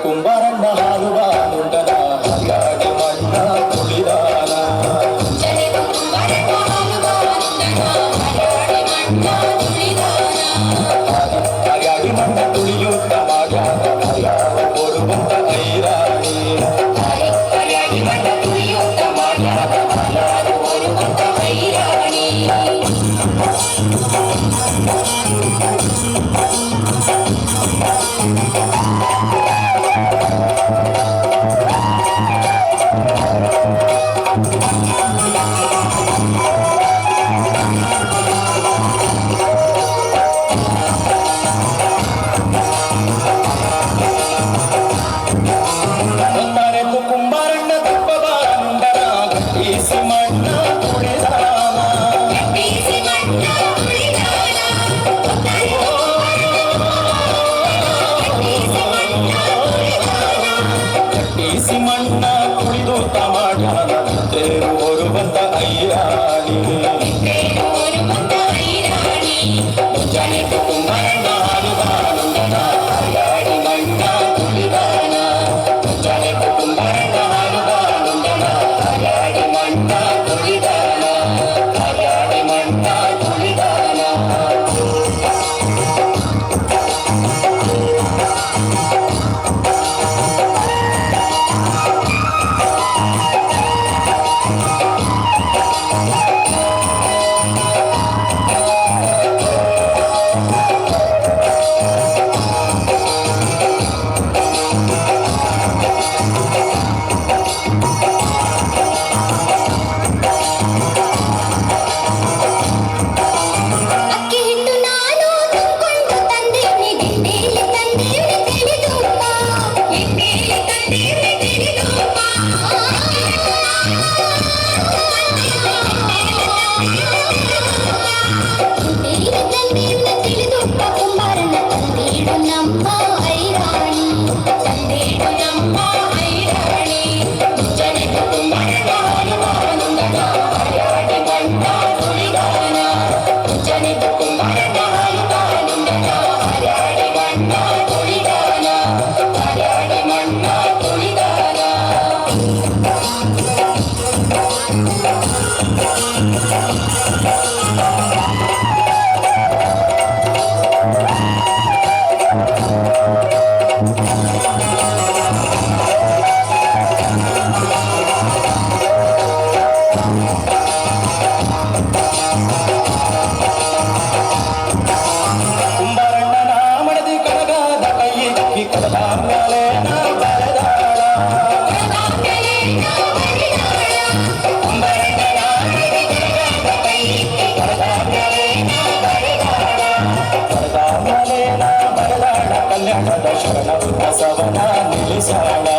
ಕುಂಬಾರಣ್ಣ ಹಾಡುವ ನುಂಡನ ಹರಿಯಾಡಿ ಮಣ್ಣ ತುಳಿದಾನ ಹರಿಯಾಡಿ ಮಣ್ಣ ತುಳಿಯುತ್ತ ಮಾಡ್ಯಾನ ಹರಿಯಾವ ಕೊಡುವಂತ ಐರಾಣಿ ಹರಿಯಾಡಿ ಮಣ್ಣ ತುಳಿಯುತ್ತ ಮಾಡ್ಯಾನ ಹರಿಯಾವ ಕೊಡುವಂತ ಐರಾಣಿ ಮಣ್ಣ ಕುಡಿದು ತಮಾಡ್ಯಾನ ತೇರು ಹೊರುವಂತ ಐರಾಣಿ ಮುಂಜಾನೆ ಕುಂಬಾರಣ್ಣ ಹಾಡುವ ನುಂಡನ ಹರಿಯಾಡಿ ಮಣ್ಣ ತುಳಿದಾನ ಮುಂಜಾನೆ ಕುಂಬಾರಣ್ಣ ಹಾಡುವ ನುಂಡನ ಹರಿಯಾಡಿ ಮಣ್ಣ ತುಳಿದಾನ ಹರಿಯಾಡಿ ಮಣ್ಣ ತುಳಿದಾನ ಶರಣ ಬಸವನ ನಿಲ್ಲಿಸಾಳ